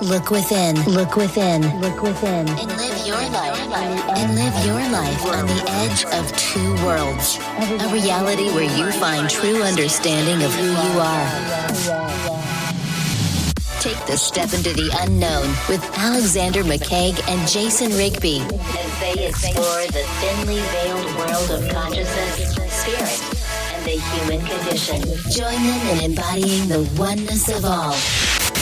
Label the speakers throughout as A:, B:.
A: Look within. Look within. Look within. And live your life. And live your life on the edge of two worlds. A reality where you find true understanding of who you are. Take the step into the unknown with Alexander McKeag and Jason Rigby as they explore the thinly veiled world of consciousness, spirit, and the human condition. Join them in embodying the oneness of all.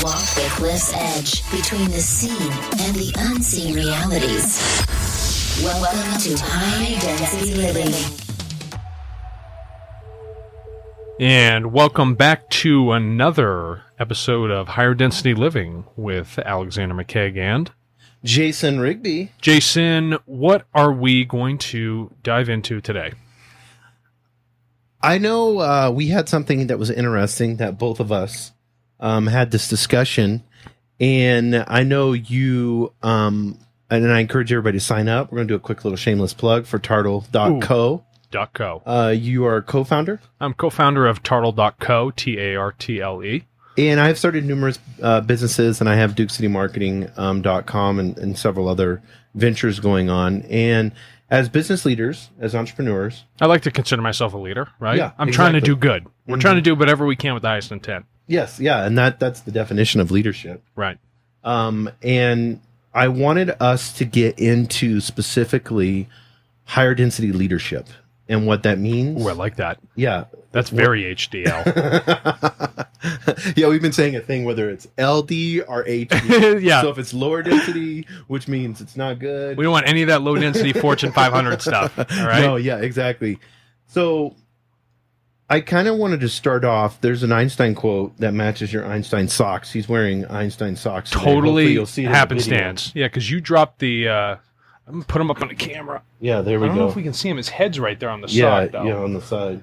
A: Walk the cliff's edge between the seen and the unseen realities. Welcome to High Density Living.
B: And welcome back to another episode of Higher Density Living with Alexander McKeag and
C: Jason Rigby.
B: Jason, what are we going to dive into today?
C: I know we had something that was interesting that both of us had this discussion, and I know you, and I encourage everybody to sign up. We're going to do a quick little shameless plug for Tartle.co.
B: .co.
C: You are co-founder?
B: I'm co-founder of Tartle.co, Tartle.
C: And I've started numerous businesses, and I have DukeCityMarketing.com and several other ventures going on. And as business leaders, as entrepreneurs...
B: I like to consider myself a leader, right?
C: Yeah,
B: I'm
C: exactly.
B: trying to do good. We're trying to do whatever we can with the highest intent.
C: Yes, yeah, and that's the definition of leadership.
B: Right.
C: And I wanted us to get into specifically higher density leadership and what that means.
B: Ooh, I like that.
C: Yeah.
B: That's very HDL.
C: Yeah, we've been saying a thing whether it's LD or HD.
B: Yeah.
C: So if it's lower density, which means it's not good.
B: We don't want any of that low density Fortune 500 stuff. All right.
C: No, yeah, exactly. So I kind of wanted to start off. There's an Einstein quote that matches your Einstein socks. He's wearing Einstein socks today. Hopefully
B: Totally
C: you'll see it in the
B: happenstance. Yeah, because you dropped the... I'm going to put him up on the camera.
C: Yeah, there we go.
B: I don't know if we can see him. His head's right there on the
C: Yeah,
B: side, though.
C: yeah, on the side.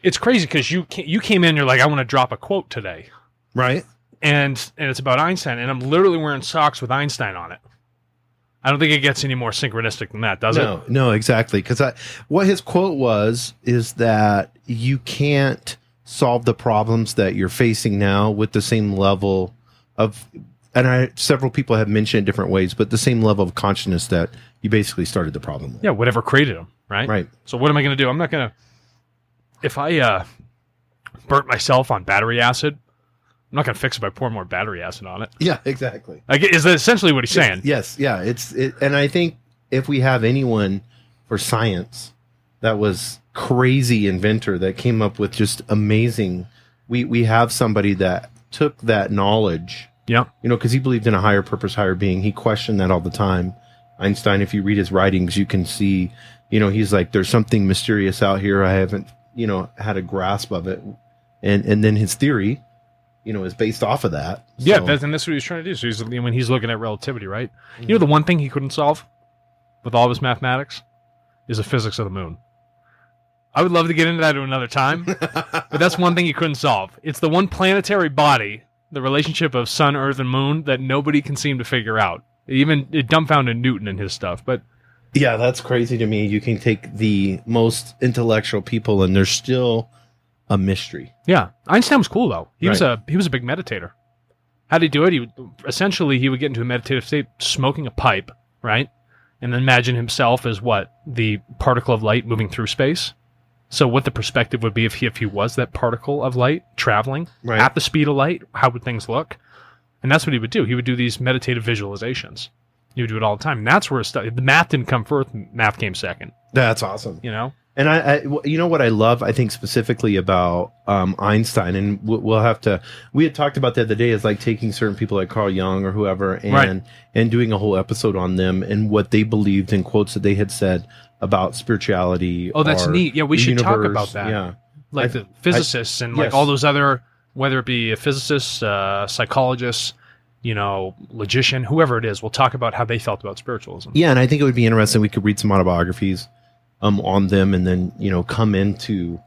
B: It's crazy because you came in, you're like, I want to drop a quote today.
C: Right.
B: And it's about Einstein, and I'm literally wearing socks with Einstein on it. I don't think it gets any more synchronistic than that, does it?
C: No, exactly. Because what his quote is that you can't solve the problems that you're facing now with the same level of, and several people have mentioned it different ways, but the same level of consciousness that you basically started the problem with.
B: Yeah, whatever created them, right?
C: Right.
B: So what am I going to do? I'm not going to, if I burnt myself on battery acid, I'm not going to fix it by pouring more battery acid on it.
C: Yeah, exactly.
B: Is that essentially what he's saying?
C: Yes, yeah. And I think if we have anyone for science that was crazy inventor that came up with just amazing, we have somebody that took that knowledge,
B: yeah,
C: because he believed in a higher purpose, higher being. He questioned that all the time. Einstein, if you read his writings, you can see, he's like, there's something mysterious out here. I haven't, had a grasp of it. And then his theory, is based off of that. So.
B: Yeah, and that's what he's trying to do. So when he's looking at relativity, right? Mm-hmm. The one thing he couldn't solve with all of his mathematics is the physics of the moon. I would love to get into that at another time, but that's one thing he couldn't solve. It's the one planetary body, the relationship of sun, earth, and moon, that nobody can seem to figure out. It dumbfounded Newton and his stuff, but...
C: Yeah, that's crazy to me. You can take the most intellectual people, and there's still a mystery.
B: Yeah, Einstein was cool though. He
C: right.
B: was a big meditator. How did he do it? He would get into a meditative state, smoking a pipe, right, and then imagine himself as the particle of light moving through space. So, what the perspective would be if he was that particle of light traveling at the speed of light? How would things look? And that's what he would do. He would do these meditative visualizations. He would do it all the time. And that's where the math didn't come first. Math came second.
C: That's awesome. And I what I love, I think specifically about Einstein, and we had talked about the other day, is like taking certain people like Carl Jung or whoever and doing a whole episode on them and what they believed in quotes that they had said about spirituality.
B: Oh, that's neat. Yeah, we should talk about that.
C: Yeah.
B: Like the physicists and like all those other, whether it be a physicist, psychologist, logician, whoever it is, we'll talk about how they felt about spiritualism.
C: Yeah, and I think it would be interesting. We could read some autobiographies on them, and then come into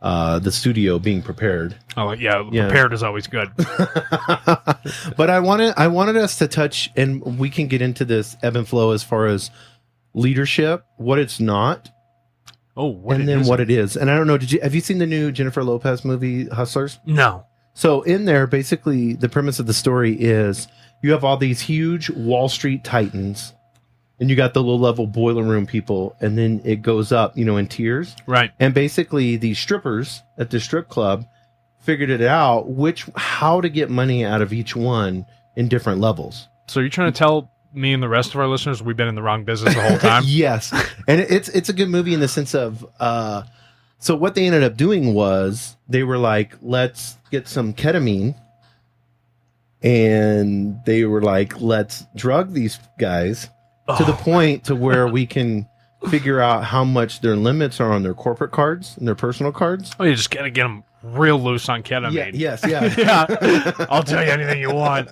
C: the studio being prepared.
B: Oh yeah, prepared is always good.
C: But I wanted us to touch, and we can get into this ebb and flow as far as leadership, what it's not.
B: Oh, what
C: it is. And I don't know, have you seen the new Jennifer Lopez movie, Hustlers?
B: No.
C: So in there, basically, the premise of the story is you have all these huge Wall Street titans, and you got the low-level boiler room people, and then it goes up, in tiers.
B: Right.
C: And basically, these strippers at the strip club figured it out, how to get money out of each one in different levels.
B: So you're trying to tell me and the rest of our listeners we've been in the wrong business the whole time?
C: Yes. And it's a good movie in the sense of, so what they ended up doing was they were like, let's get some ketamine. And they were like, let's drug these guys to the point to where we can figure out how much their limits are on their corporate cards and their personal cards.
B: Oh, you just got to get them real loose on ketamine.
C: Yeah.
B: Yeah. I'll tell you anything you want.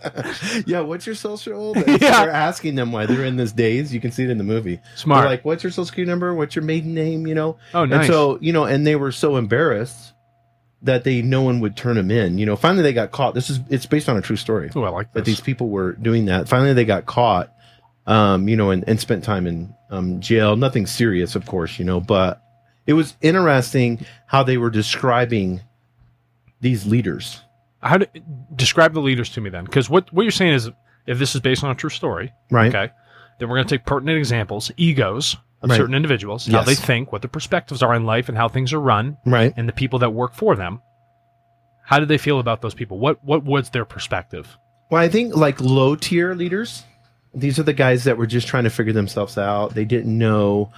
C: Yeah, what's your social? They're asking them why they're in this daze. You can see it in the movie.
B: Smart.
C: They're like, what's your social security number? What's your maiden name?
B: Oh, nice.
C: And so, and they were so embarrassed that no one would turn them in. Finally they got caught. It's based on a true story.
B: Oh, I like this.
C: That these people were doing that. Finally they got caught, and spent time in jail. Nothing serious, of course, but it was interesting how they were describing these leaders.
B: Describe the leaders to me then, because what you're saying is, if this is based on a true story,
C: right?
B: Okay, then we're going to take pertinent examples, egos of certain individuals, how they think, what their perspectives are in life, and how things are run,
C: right?
B: And the people that work for them. How did they feel about those people? What was their perspective?
C: Well, I think like low tier leaders. These are the guys that were just trying to figure themselves out. They didn't know.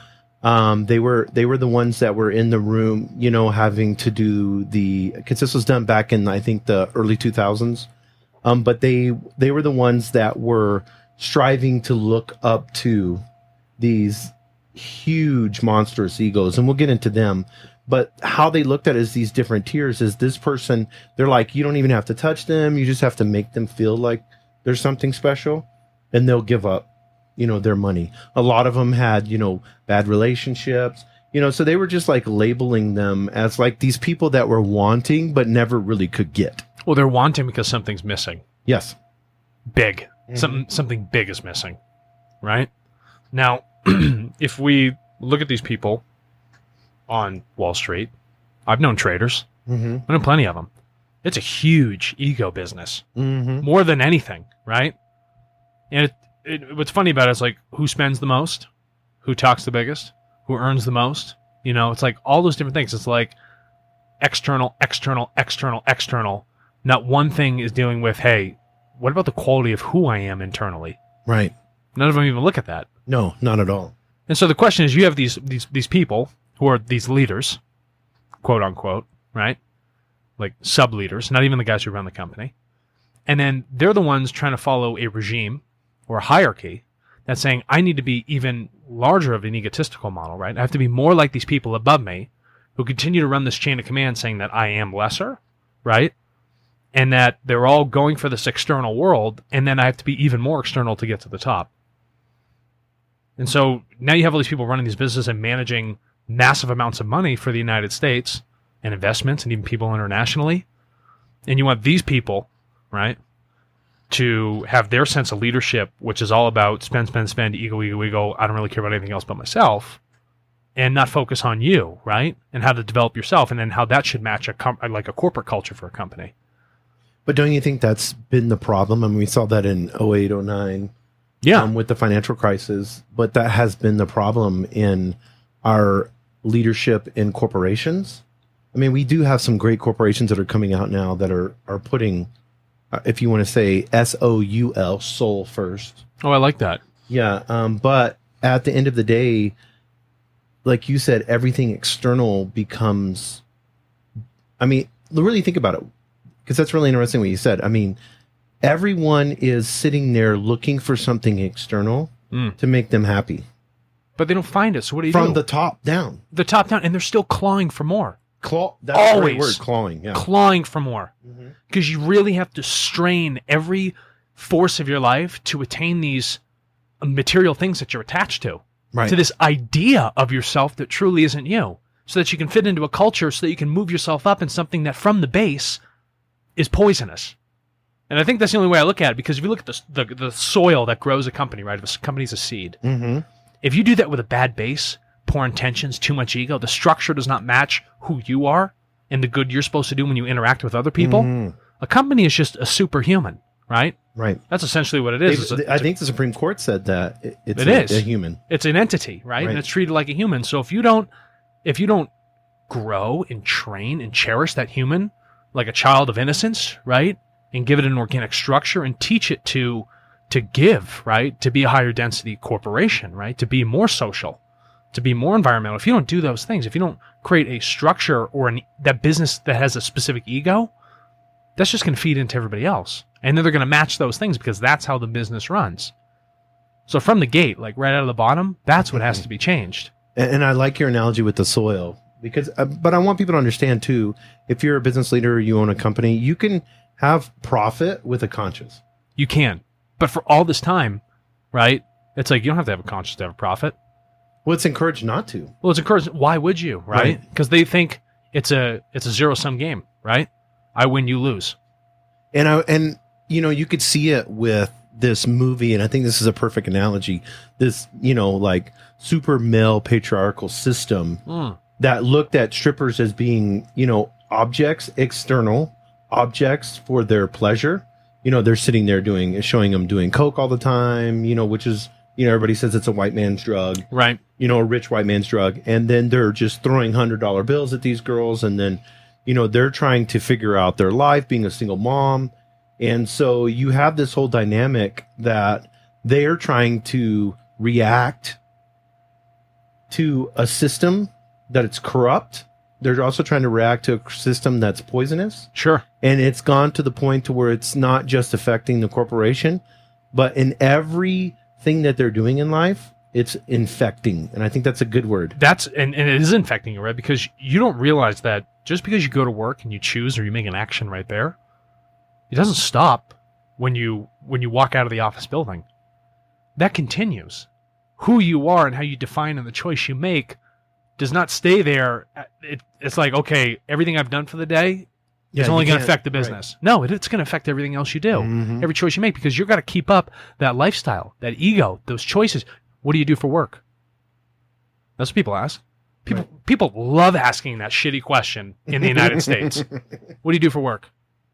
C: They were the ones that were in the room, having to do because this was done back in, I think, the early 2000s. But they were the ones that were striving to look up to these huge monstrous egos. And we'll get into them. But how they looked at it as these different tiers is this person, they're like, you don't even have to touch them. You just have to make them feel like there's something special, and they'll give up, their money. A lot of them had, bad relationships, so they were just like labeling them as like these people that were wanting, but never really could get.
B: Well, they're wanting because something's missing.
C: Yes.
B: Big. Mm-hmm. Something big is missing. Right? Now, if we look at these people on Wall Street, I've known traders.
C: Mm-hmm.
B: I've known plenty of them. It's a huge ego business.
C: Mm-hmm.
B: More than anything, right? And what's funny about it is like, who spends the most? Who talks the biggest? Who earns the most? It's like all those different things. It's like external. Not one thing is dealing with, hey, what about the quality of who I am internally?
C: Right.
B: None of them even look at that.
C: No, not at all.
B: And so the question is, you have these people who are these leaders, quote unquote, right? Like sub-leaders, not even the guys who run the company. And then they're the ones trying to follow a regime or a hierarchy that's saying, I need to be even larger of an egotistical model, right? I have to be more like these people above me who continue to run this chain of command saying that I am lesser, right? And that they're all going for this external world, and then I have to be even more external to get to the top. And so now you have all these people running these businesses and managing massive amounts of money for the United States and investments and even people internationally. And you want these people, right, to have their sense of leadership, which is all about spend, ego. I don't really care about anything else but myself, and not focus on you, right? And how to develop yourself, and then how that should match a corporate culture for a company.
C: But don't you think that's been the problem? I mean, we saw that in 08, 09 with the financial crisis, but that has been the problem in our leadership in corporations. I mean, we do have some great corporations that are coming out now that are putting, if you want to say SOUL, soul first.
B: Oh, I like that.
C: Yeah. But at the end of the day, like you said, everything external becomes, I mean, really think about it, because that's really interesting what you said. I mean, everyone is sitting there looking for something external to make them happy.
B: But they don't find it. So what do you
C: do?
B: do?
C: From the top down.
B: The top down. And they're still clawing for more.
C: That's
B: always
C: the right word, clawing. Yeah.
B: Clawing for more. Because you really have to strain every force of your life to attain these material things that you're attached to.
C: Right.
B: To this idea of yourself that truly isn't you. So that you can fit into a culture, so that you can move yourself up in something that from the base is poisonous. And I think that's the only way I look at it, because if you look at the soil that grows a company, right? If a company's a seed, if you do that with a bad base, poor intentions, too much ego, the structure does not match who you are and the good you're supposed to do when you interact with other people, a company is just a superhuman, right?
C: Right.
B: That's essentially what it is.
C: I think the Supreme Court said that it's a human.
B: It's an entity, right? And it's treated like a human. So if you don't grow and train and cherish that human like a child of innocence, right? And give it an organic structure and teach it to give, right? To be a higher density corporation, right? To be more social, to be more environmental. If you don't do those things, if you don't create a structure or that business that has a specific ego, that's just going to feed into everybody else. And then they're going to match those things because that's how the business runs. So from the gate, like right out of the bottom, that's what has to be changed.
C: And I like your analogy with the soil because, but I want people to understand too, if you're a business leader or you own a company, you can have profit with a conscience.
B: You can. But for all this time, right, it's like you don't have to have a conscience to have a profit.
C: Well, it's encouraged not to.
B: Well, it's encouraged. Why would you, right? Because they think it's a zero-sum game, right? I win, you lose.
C: And you know, you could see it with this movie, and I think this is a perfect analogy. This, you know, like super male patriarchal system that looked at strippers as being, you know, objects, external objects for their pleasure. You know, they're sitting there showing them doing coke all the time, you know, which is, you know, everybody says it's a white man's drug.
B: Right.
C: You know, a rich white man's drug. And then they're just throwing $100 bills at these girls. And then, you know, they're trying to figure out their life being a single mom. And so you have this whole dynamic that they're trying to react to a system that it's corrupt. They're also trying to react to a system that's poisonous.
B: Sure. And
C: it's gone to the point to where it's not just affecting the corporation, but in everything that they're doing in life, it's infecting. And I think that's a good word.
B: And it is infecting you, right? Because you don't realize that just because you go to work and you choose or you make an action right there, it doesn't stop when you walk out of the office building. That continues. Who you are and how you define and the choice you make does not stay there. It's like, okay, everything I've done for the day is only going to affect the business. Right. No, it's going to affect everything else you do. Mm-hmm. Every choice you make, because you've got to keep up that lifestyle, that ego, those choices. What do you do for work? That's what people ask. People love asking that shitty question in the United States. What do you do for work?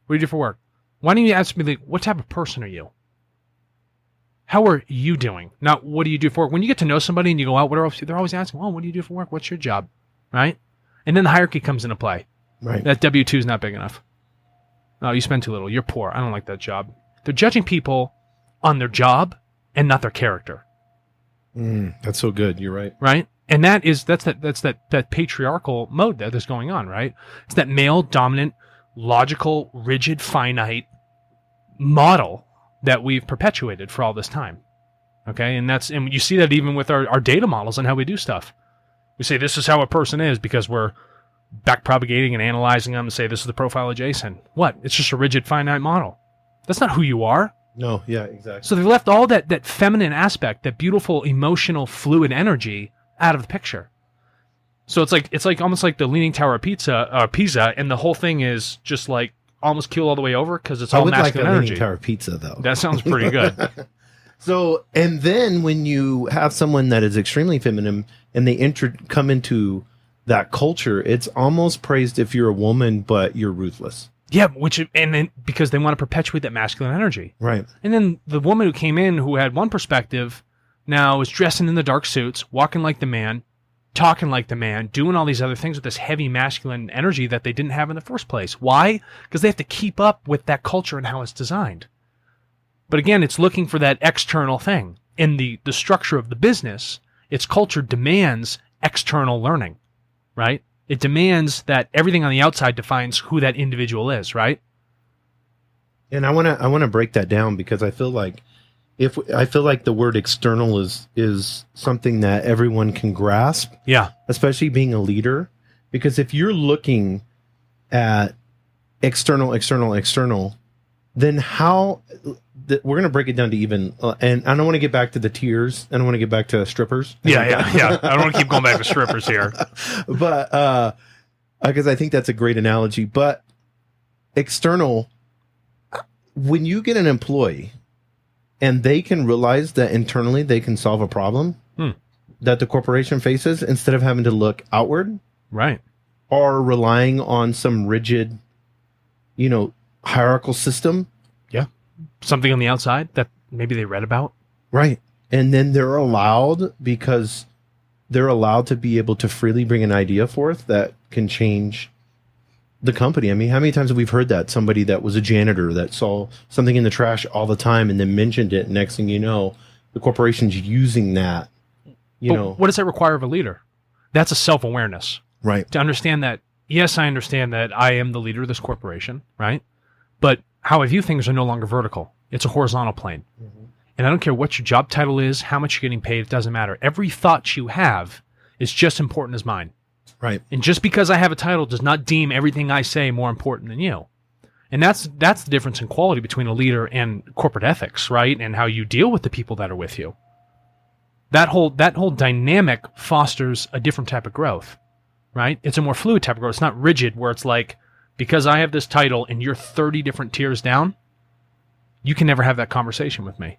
B: What do you do for work? Why don't you ask me, what type of person are you? How are you doing? Not what do you do for work? When you get to know somebody and you go out, they're always asking, well, what do you do for work? What's your job? Right? And then the hierarchy comes into play.
C: Right.
B: That W-2 is not big enough. No, you spend too little. You're poor. I don't like that job. They're judging people on their job and not their character.
C: That's so good. You're right.
B: Right? And that's that patriarchal mode that's going on, right? It's that male dominant, logical, rigid, finite model that we've perpetuated for all this time. Okay? And you see that even with our data models and how we do stuff. We say this is how a person is because we're back propagating and analyzing them and say this is the profile of Jason. What? It's just a rigid, finite model. That's not who you are.
C: No, yeah, exactly.
B: So they've left all that feminine aspect, that beautiful, emotional, fluid energy out of the picture. So it's like almost like the Leaning Tower of Pisa, and the whole thing is just like almost keeled all the way over because it's all masculine energy.
C: Leaning Tower of Pizza, though.
B: That sounds pretty good.
C: So, and then when you have someone that is extremely feminine and they come into that culture, it's almost praised if you're a woman, but you're ruthless.
B: Yeah, because they want to perpetuate that masculine energy.
C: Right.
B: And then the woman who came in who had one perspective now is dressing in the dark suits, walking like the man, talking like the man, doing all these other things with this heavy masculine energy that they didn't have in the first place. Why? Because they have to keep up with that culture and how it's designed. But again, it's looking for that external thing. In the structure of the business, its culture demands external learning, right? It demands that everything on the outside defines who that individual is, right?
C: And I want to break that down because I feel like the word external is something that everyone can grasp.
B: Yeah.
C: Especially being a leader, because if you're looking at external, then how we're going to break it down to even, and I don't want to get back to the tiers. I don't want to get back to strippers.
B: Yeah. I don't want to keep going back to strippers here.
C: But, because I think that's a great analogy. But external, when you get an employee and they can realize that internally they can solve a problem that the corporation faces instead of having to look outward.
B: Right.
C: Or relying on some rigid, hierarchical system.
B: Yeah. something on the outside that maybe they read about.
C: Right. And then they're allowed, because they're allowed to be able to freely bring an idea forth that can change the company. I mean, how many times have we heard that? Somebody that was a janitor that saw something in the trash all the time and then mentioned it. Next thing you know, the corporation's using that. But
B: what does that require of a leader? That's a self-awareness.
C: Right.
B: To understand that, yes, I understand that I am the leader of this corporation, right? But how I view things are no longer vertical. It's a horizontal plane. Mm-hmm. And I don't care what your job title is, how much you're getting paid, it doesn't matter. Every thought you have is just important as mine.
C: Right.
B: And just because I have a title does not deem everything I say more important than you. And that's the difference in quality between a leader and corporate ethics, right? And how you deal with the people that are with you. That whole dynamic fosters a different type of growth, right? It's a more fluid type of growth. It's not rigid where it's like, because I have this title and you're 30 different tiers down, you can never have that conversation with me.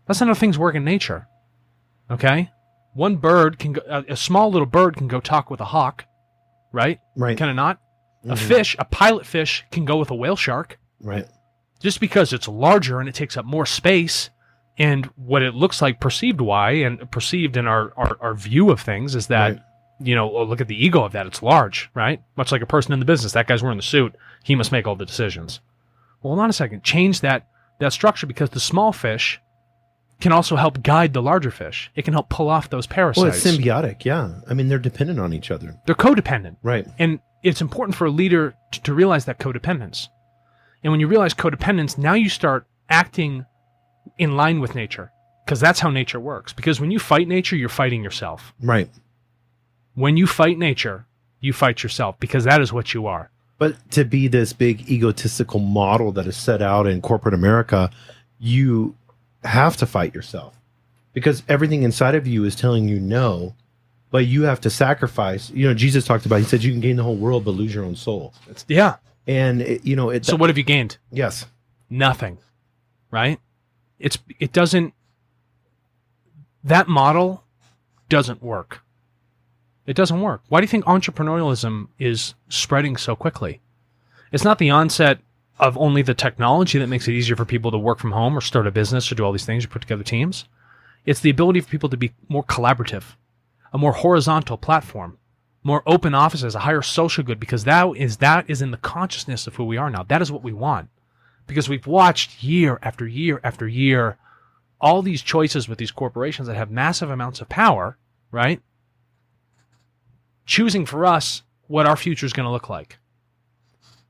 B: That's not how things work in nature, okay? One bird can go, a small little bird can go talk with a hawk, right?
C: Right.
B: Can it not? Mm-hmm. A pilot fish can go with a whale shark.
C: Right.
B: Just because it's larger and it takes up more space, and what it looks like perceived in our view of things is that, right. Look at the ego of that. It's large, right? Much like a person in the business. That guy's wearing the suit. He must make all the decisions. Well, hold on a second. Change that structure, because the small fish can also help guide the larger fish. It can help pull off those parasites.
C: Well, it's symbiotic, yeah. I mean, they're dependent on each other.
B: They're codependent.
C: Right.
B: And it's important for a leader to realize that codependence. And when you realize codependence, now you start acting in line with nature, because that's how nature works. Because when you fight nature, you're fighting yourself.
C: Right.
B: When you fight nature, you fight yourself, because that is what you are.
C: But to be this big egotistical model that is set out in corporate America, you have to fight yourself, because everything inside of you is telling you no, but you have to sacrifice. Jesus talked about, he said you can gain the whole world but lose your own soul.
B: Yeah.
C: And
B: so what have you gained?
C: Yes.
B: Nothing. Right? That model doesn't work. It doesn't work. Why do you think entrepreneurialism is spreading so quickly? It's not the onset of only the technology that makes it easier for people to work from home or start a business or do all these things or put together teams. It's the ability for people to be more collaborative, a more horizontal platform, more open offices, a higher social good, because that is in the consciousness of who we are now. That is what we want. Because we've watched year after year after year all these choices with these corporations that have massive amounts of power, right? Choosing for us what our future is going to look like.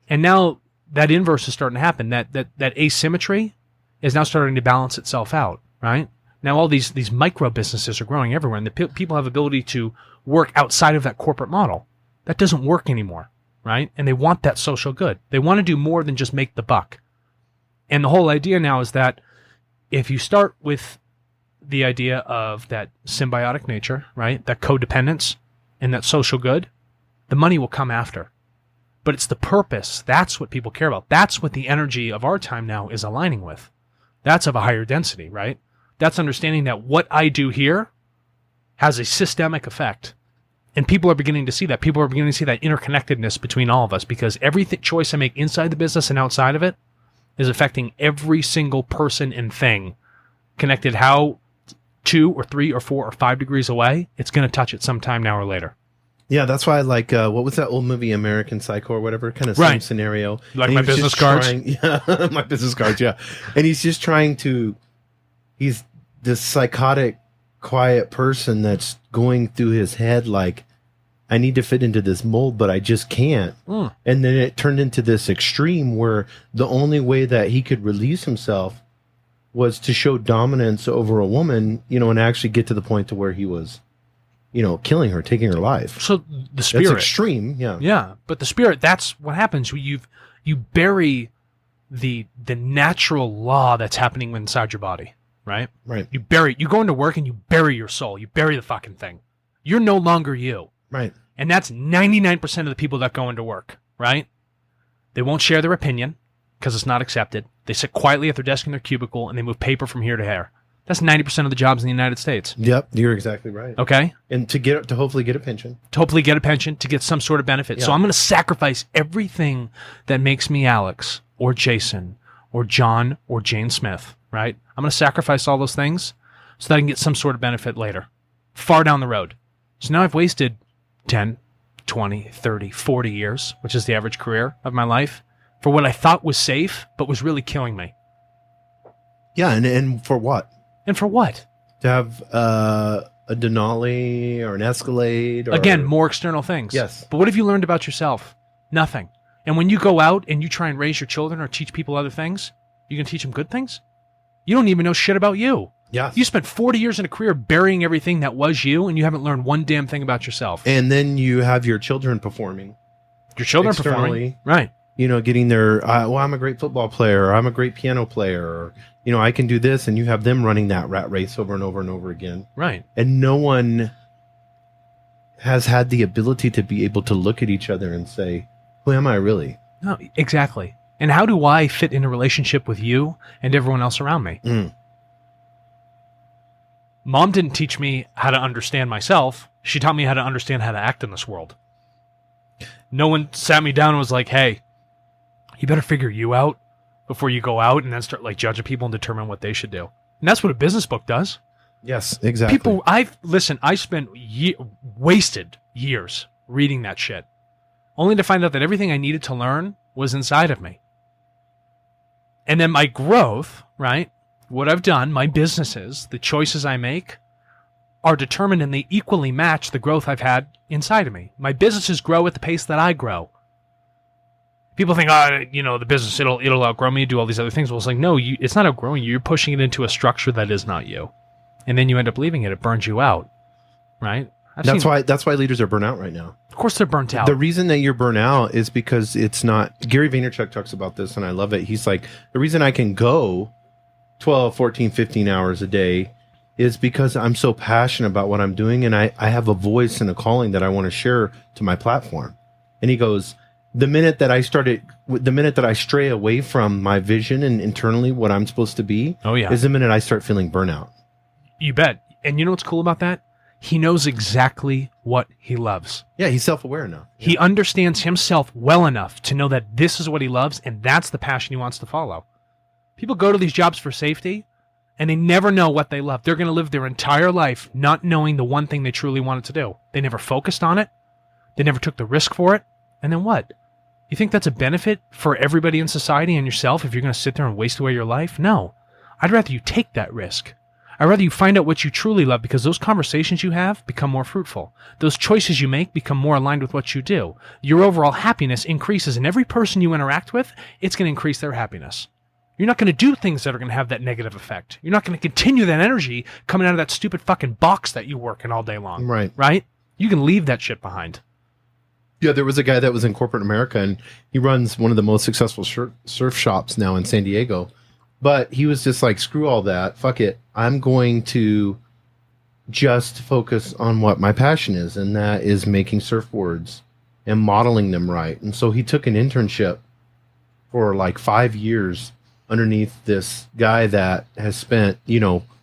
B: And now that inverse is starting to happen. That asymmetry is now starting to balance itself out, right? Now all these micro businesses are growing everywhere, and the people have ability to work outside of that corporate model. That doesn't work anymore, right? And they want that social good. They want to do more than just make the buck. And the whole idea now is that if you start with the idea of that symbiotic nature, right, that codependence and that social good, the money will come after. But it's the purpose. That's what people care about. That's what the energy of our time now is aligning with. That's of a higher density, right? That's understanding that what I do here has a systemic effect. And people are beginning to see that. People are beginning to see that interconnectedness between all of us, because every choice I make inside the business and outside of it is affecting every single person and thing. Connected how 2 or 3 or 4 or 5 degrees away, it's going to touch it sometime now or later.
C: Yeah, that's why I like, what was that old movie, American Psycho or whatever? Kind of same scenario.
B: Like My Business Cards?
C: Yeah, My Business Cards, yeah. And he's just he's this psychotic, quiet person that's going through his head like, I need to fit into this mold, but I just can't. And then it turned into this extreme where the only way that he could release himself was to show dominance over a woman, and actually get to the point to where he was, killing her, taking her life.
B: So the spirit.
C: That's extreme, yeah.
B: Yeah, but the spirit, that's what happens. You bury the natural law that's happening inside your body, right?
C: Right.
B: You go into work and you bury your soul. You bury the fucking thing. You're no longer you.
C: Right.
B: And that's 99% of the people that go into work, right? They won't share their opinion because it's not accepted. They sit quietly at their desk in their cubicle and they move paper from here to here. That's 90% of the jobs in the United States.
C: Yep, you're exactly right.
B: Okay?
C: And to hopefully get a pension.
B: To get some sort of benefit. Yeah. So I'm going to sacrifice everything that makes me Alex or Jason or John or Jane Smith, right? I'm going to sacrifice all those things so that I can get some sort of benefit later, far down the road. So now I've wasted 10, 20, 30, 40 years, which is the average career of my life, for what I thought was safe, but was really killing me.
C: Yeah, and for what?
B: And for what?
C: To have a Denali or an Escalade? Or...
B: Again, more external things.
C: Yes.
B: But what have you learned about yourself? Nothing. And when you go out and you try and raise your children or teach people other things, you can teach them good things? You don't even know shit about you.
C: Yes.
B: You spent 40 years in a career burying everything that was you, and you haven't learned one damn thing about yourself.
C: And then you have your children performing.
B: Your children
C: externally,
B: performing. Right.
C: Getting their, I'm a great football player, or I'm a great piano player, or, I can do this, and you have them running that rat race over and over and over again.
B: Right.
C: And no one has had the ability to be able to look at each other and say, who am I really?
B: No, exactly. And how do I fit in a relationship with you and everyone else around me? Mom didn't teach me how to understand myself. She taught me how to understand how to act in this world. No one sat me down and was like, hey, you better figure you out before you go out and then start judging people and determine what they should do. And that's what a business book does.
C: Yes, exactly.
B: I spent wasted years reading that shit, only to find out that everything I needed to learn was inside of me. And then my growth, right? What I've done, my businesses, the choices I make are determined, and they equally match the growth I've had inside of me. My businesses grow at the pace that I grow. People think, the business, it'll outgrow me, do all these other things. Well, it's like, no, it's not outgrowing you. You're pushing it into a structure that is not you. And then you end up leaving it. It burns you out, right?
C: That's why leaders are burnt out right now.
B: Of course they're burnt out.
C: The reason that you're burnt out is because it's not... Gary Vaynerchuk talks about this, and I love it. He's like, the reason I can go 12, 14, 15 hours a day is because I'm so passionate about what I'm doing, and I have a voice and a calling that I want to share to my platform. And he goes... The minute that I stray away from my vision and internally what I'm supposed to be, is the minute I start feeling burnout.
B: You bet. And you know what's cool about that? He knows exactly what he loves.
C: Yeah, he's self-aware now.
B: He understands himself well enough to know that this is what he loves, and that's the passion he wants to follow. People go to these jobs for safety, and they never know what they love. They're going to live their entire life not knowing the one thing they truly wanted to do. They never focused on it. They never took the risk for it. And then what? You think that's a benefit for everybody in society and yourself if you're going to sit there and waste away your life? No. I'd rather you take that risk. I'd rather you find out what you truly love, because those conversations you have become more fruitful. Those choices you make become more aligned with what you do. Your overall happiness increases, and every person you interact with, it's going to increase their happiness. You're not going to do things that are going to have that negative effect. You're not going to continue that energy coming out of that stupid fucking box that you work in all day long.
C: Right.
B: Right? You can leave that shit behind.
C: Yeah, there was a guy that was in corporate America, and he runs one of the most successful surf shops now in San Diego. But he was just like, screw all that. Fuck it. I'm going to just focus on what my passion is, and that is making surfboards and modeling them right. And so he took an internship for 5 years underneath this guy that has spent,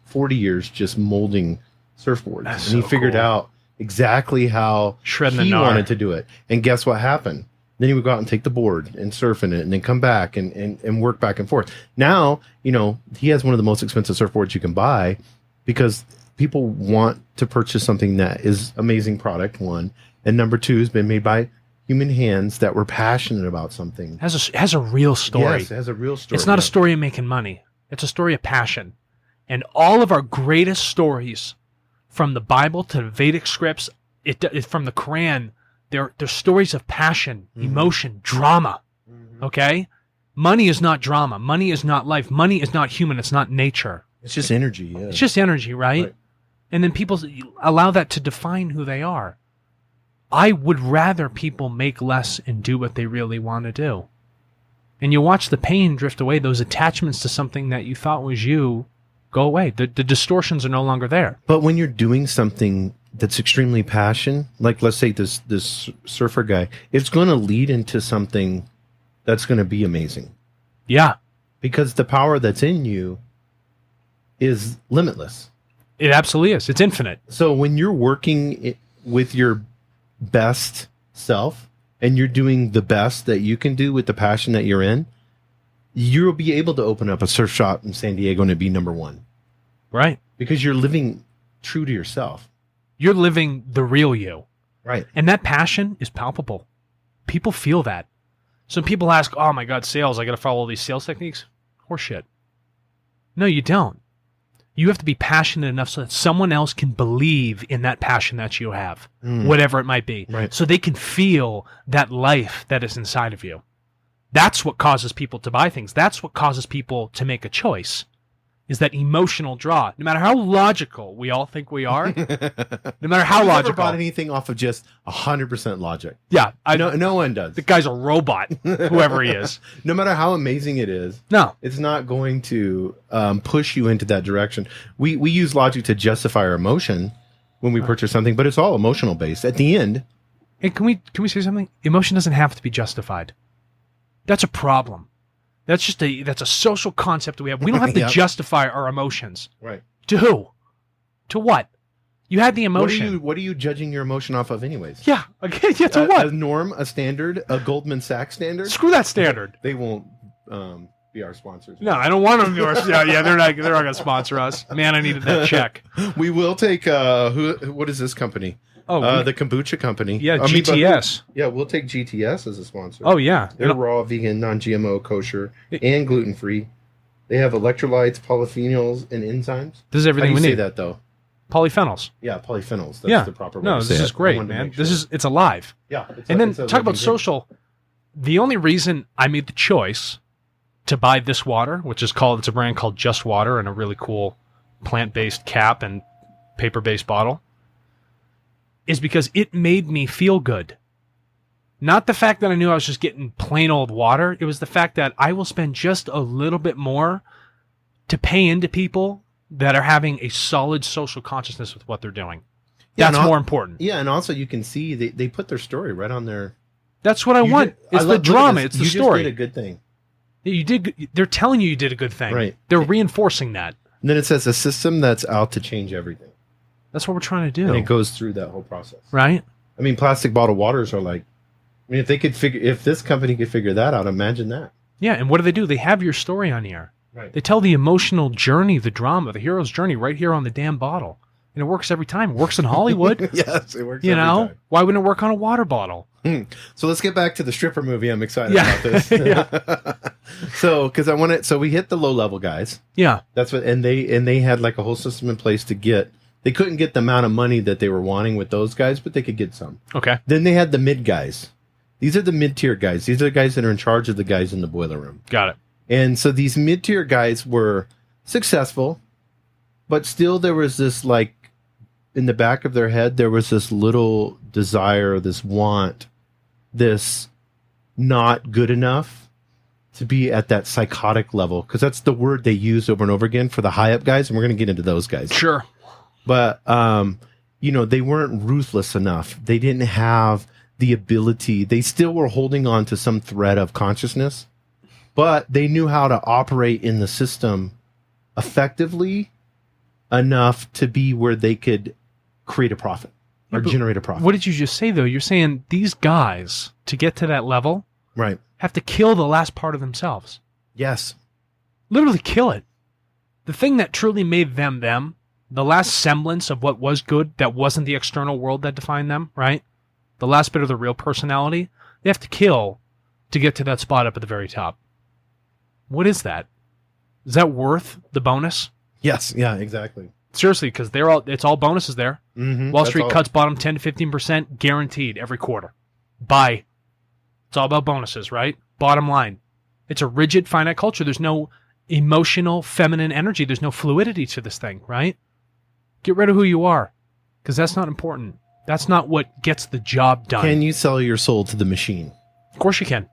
C: 40 years just molding surfboards.
B: That's
C: and he
B: so
C: figured
B: cool.
C: out exactly how he wanted to do it. And guess what happened? Then he would go out and take the board and surf in it, and then come back and work back and forth. Now, he has one of the most expensive surfboards you can buy, because people want to purchase something that is amazing product, one. And number two, has been made by human hands that were passionate about something.
B: Has a real story.
C: Yes, it has a real story.
B: It's not a story of making money. It's a story of passion. And all of our greatest stories, from the Bible to the Vedic scripts, from the Quran, they're stories of passion, emotion, drama. Okay? Money is not drama. Money is not life. Money is not human. It's not nature.
C: It's just energy. Yeah.
B: It's just energy, right? And then people allow that to define who they are. I would rather people make less and do what they really want to do. And you watch the pain drift away, those attachments to something that you thought was you go away. The distortions are no longer there.
C: But when you're doing something that's extremely passion, like let's say this surfer guy, it's going to lead into something that's going to be amazing.
B: Yeah.
C: Because the power that's in you is limitless.
B: It absolutely is. It's infinite.
C: So when you're working with your best self, and you're doing the best that you can do with the passion that you're in, you'll be able to open up a surf shop in San Diego and it'd be number one.
B: Right.
C: Because you're living true to yourself.
B: You're living the real you.
C: Right.
B: And that passion is palpable. People feel that. So people ask, oh my God, sales, I got to follow all these sales techniques? Horseshit. No, you don't. You have to be passionate enough so that someone else can believe in that passion that you have, whatever it might be.
C: Right.
B: So they can feel that life that is inside of you. That's what causes people to buy things. That's what causes people to make a choice, is that emotional draw. No matter how logical we all think we are, no matter how
C: I've
B: logical.
C: never bought anything off of just 100% logic.
B: Yeah.
C: No one does.
B: The guy's a robot, whoever he is.
C: No matter how amazing it is,
B: No.
C: it's not going to push you into that direction. We use logic to justify our emotion when we purchase something, but it's all emotional based. At the end,
B: And can we say something? Emotion doesn't have to be justified. That's a problem. That's a social concept we have. We don't have to
C: Yep.
B: justify our emotions.
C: right?
B: To who? To what? You had the emotion.
C: What are you judging your emotion off of, anyways?
B: Yeah. Okay. Yeah. To what?
C: A norm, a standard, a Goldman Sachs standard.
B: Screw that standard.
C: They won't be our sponsors.
B: No, I don't want them to be our. Yeah, they're not going to sponsor us. Man, I needed that check.
C: We will take. What is this company?
B: Oh,
C: the kombucha company.
B: yeah,
C: I mean, but
B: GTS.
C: yeah, we'll take GTS as a sponsor.
B: Oh yeah.
C: They're raw, vegan, non-GMO, kosher, and gluten-free. They have electrolytes, polyphenols, and enzymes.
B: This is everything
C: How do
B: we
C: you say
B: need.
C: that though?
B: Polyphenols.
C: Yeah, polyphenols. That's
B: Yeah.
C: the proper way
B: No,
C: to
B: this
C: say
B: is
C: it. I
B: great,
C: wanted to
B: man.
C: make sure.
B: It's alive.
C: Yeah.
B: And then
C: it's a
B: talk about
C: living
B: social. The only reason I made the choice to buy this water, it's a brand called Just Water, and a really cool plant-based cap and paper-based bottle, is because it made me feel good. Not the fact that I knew I was just getting plain old water. It was the fact that I will spend just a little bit more to pay into people that are having a solid social consciousness with what they're doing.
C: Yeah,
B: That's more important.
C: Yeah, and also you can see they put their story right on their.
B: That's what I want. It's the drama. It's the story.
C: You just did a good thing.
B: You did. They're telling you did a good thing.
C: Right.
B: They're reinforcing that.
C: And then it says a system that's out to change everything.
B: That's what we're trying to do.
C: And it goes through that whole process.
B: Right.
C: I mean, plastic bottled waters are like. I mean, if this company could figure that out, imagine that.
B: Yeah, and what do? They have your story on here.
C: Right.
B: They tell the emotional journey, the drama, the hero's journey right here on the damn bottle. And it works every time. It works in Hollywood.
C: Yes, it works
B: You
C: every
B: know?
C: time.
B: Why wouldn't it work on a water bottle?
C: So let's get back to the stripper movie. I'm excited
B: Yeah.
C: about this.
B: Yeah.
C: So we hit the low level guys.
B: Yeah.
C: That's what, and they had like a whole system in place to get. They couldn't get the amount of money that they were wanting with those guys, but they could get some.
B: Okay.
C: Then they had the mid guys. These are the mid-tier guys. These are the guys that are in charge of the guys in the boiler room.
B: Got it.
C: And so these mid-tier guys were successful, but still there was this, like, in the back of their head, there was this little desire, this want, this not good enough to be at that psychotic level. Because that's the word they use over and over again for the high-up guys, and we're going to get into those guys.
B: Sure.
C: But, they weren't ruthless enough. They didn't have the ability. They still were holding on to some thread of consciousness, but they knew how to operate in the system effectively enough to be where they could create a profit or generate a profit.
B: What did you just say, though? You're saying these guys, to get to that level,
C: Right.
B: have to kill the last part of themselves.
C: Yes.
B: Literally kill it. The thing that truly made them, the last semblance of what was good, that wasn't the external world that defined them, right? The last bit of the real personality, they have to kill to get to that spot up at the very top. What is that? Is that worth the bonus?
C: Yes. Yeah, exactly.
B: Seriously, because it's all bonuses there.
C: Mm-hmm.
B: Wall Street cuts bottom 10 to 15% guaranteed every quarter. Buy. It's all about bonuses, right? Bottom line. It's a rigid, finite culture. There's no emotional, feminine energy. There's no fluidity to this thing, right? Get rid of who you are, because that's not important. That's not what gets the job done.
C: Can you sell your soul to the machine?
B: Of course you can.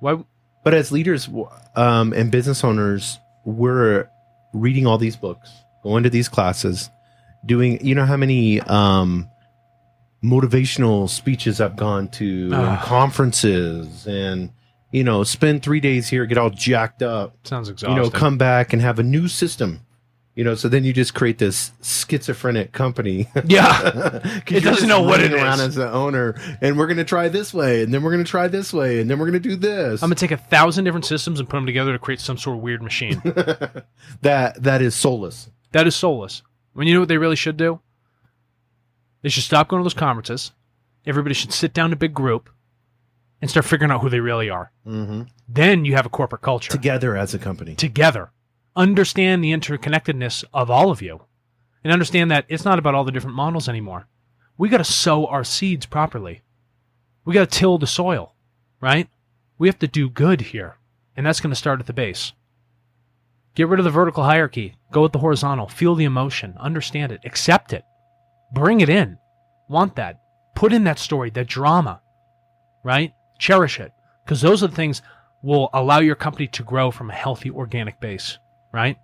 B: Why?
C: But as leaders and business owners, we're reading all these books, going to these classes, doing, how many motivational speeches I've gone to, and conferences, and, spend 3 days here, get all jacked up.
B: Sounds exhausting.
C: Come back and have a new system, So then you just create this schizophrenic company.
B: Yeah. It doesn't know what it
C: around
B: is.
C: as the owner, and we're going to try this way, and then we're going to try this way, and then we're going to do this.
B: I'm going to take 1,000 different systems and put them together to create some sort of weird machine.
C: That is soulless.
B: That is soulless. When you know what they really should do? They should stop going to those conferences. Everybody should sit down in a big group and start figuring out who they really are.
C: Mm-hmm.
B: Then you have a corporate culture.
C: Together as a company.
B: Together. Understand the interconnectedness of all of you. And understand that it's not about all the different models anymore. We got to sow our seeds properly. We got to till the soil, right? We have to do good here. And that's going to start at the base. Get rid of the vertical hierarchy. Go with the horizontal. Feel the emotion. Understand it. Accept it. Bring it in. Want that. Put in that story, that drama, right? Cherish it. Because those are the things will allow your company to grow from a healthy organic base, right?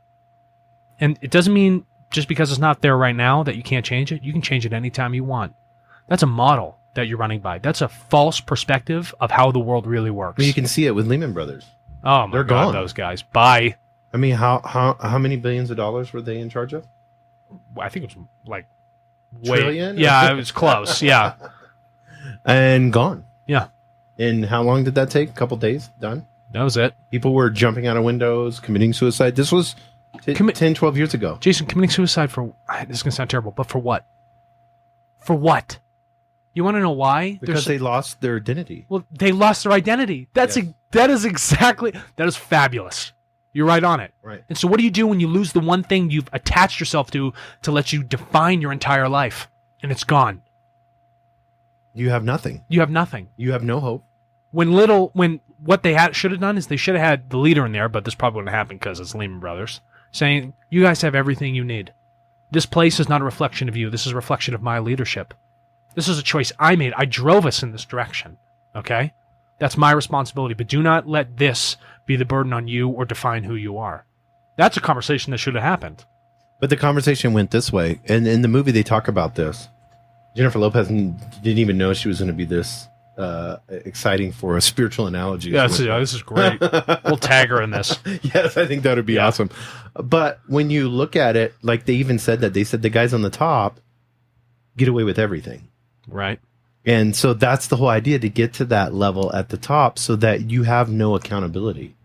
B: And it doesn't mean just because it's not there right now that you can't change it. You can change it anytime you want. That's a model that you're running by. That's a false perspective of how the world really works.
C: You can see it with Lehman Brothers.
B: Oh, my
C: They're
B: God,
C: gone.
B: those guys. Bye.
C: I mean, how many billions of dollars were they in charge of?
B: I think it was like
C: Trillion?
B: Yeah, it was close. Yeah.
C: And gone.
B: Yeah.
C: And how long did that take? A couple days? Done?
B: That was it.
C: People were jumping out of windows, committing suicide. This was 10, 12 years ago.
B: Jason, committing suicide for... This is going to sound terrible, but for what? For what? You want to know why?
C: Because they lost their identity.
B: Well, they lost their identity. That is exactly... That is fabulous. You're right on it.
C: Right.
B: And so what do you do when you lose the one thing you've attached yourself to let you define your entire life? And it's gone.
C: You have nothing.
B: You have nothing.
C: You have no hope.
B: When what they should have done is they should have had the leader in there, but this probably wouldn't happen because it's Lehman Brothers, saying, you guys have everything you need. This place is not a reflection of you. This is a reflection of my leadership. This is a choice I made. I drove us in this direction. Okay? That's my responsibility, but do not let this be the burden on you or define who you are. That's a conversation that should have happened.
C: But the conversation went this way. And in the movie, they talk about this. Jennifer Lopez didn't even know she was going to be this exciting for a spiritual analogy.
B: Yeah, this is great. We'll tag her in this.
C: Yes, I think that would be awesome. But when you look at it, like they even said that, they said the guys on the top get away with everything.
B: Right.
C: And so that's the whole idea, to get to that level at the top so that you have no accountability.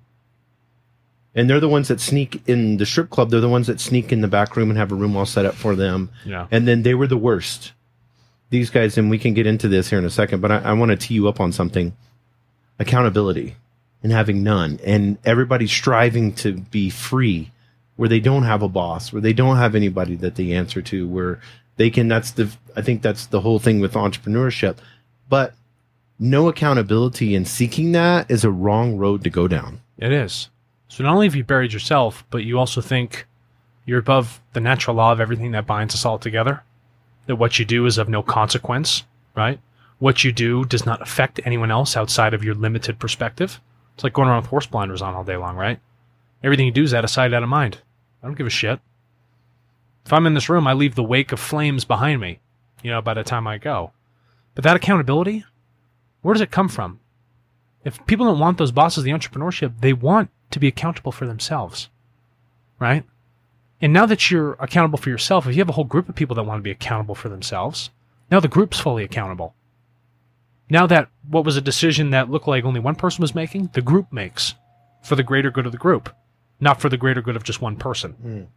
C: And they're the ones that sneak in the strip club. They're the ones that sneak in the back room and have a room all set up for them.
B: Yeah.
C: And then they were the worst. These guys, and we can get into this here in a second, but I want to tee you up on something. Accountability and having none. And everybody striving to be free, where they don't have a boss, where they don't have anybody that they answer to, where they can, I think that's the whole thing with entrepreneurship. But no accountability and seeking that is a wrong road to go down.
B: It is. So not only have you buried yourself, but you also think you're above the natural law of everything that binds us all together. That what you do is of no consequence, right? What you do does not affect anyone else outside of your limited perspective. It's like going around with horse blinders on all day long, right? Everything you do is out of sight, out of mind. I don't give a shit. If I'm in this room, I leave the wake of flames behind me, by the time I go. But that accountability, where does it come from? If people don't want those bosses, the entrepreneurship, they want to be accountable for themselves, right? And now that you're accountable for yourself, if you have a whole group of people that want to be accountable for themselves, now the group's fully accountable. Now that what was a decision that looked like only one person was making, the group makes for the greater good of the group, not for the greater good of just one person.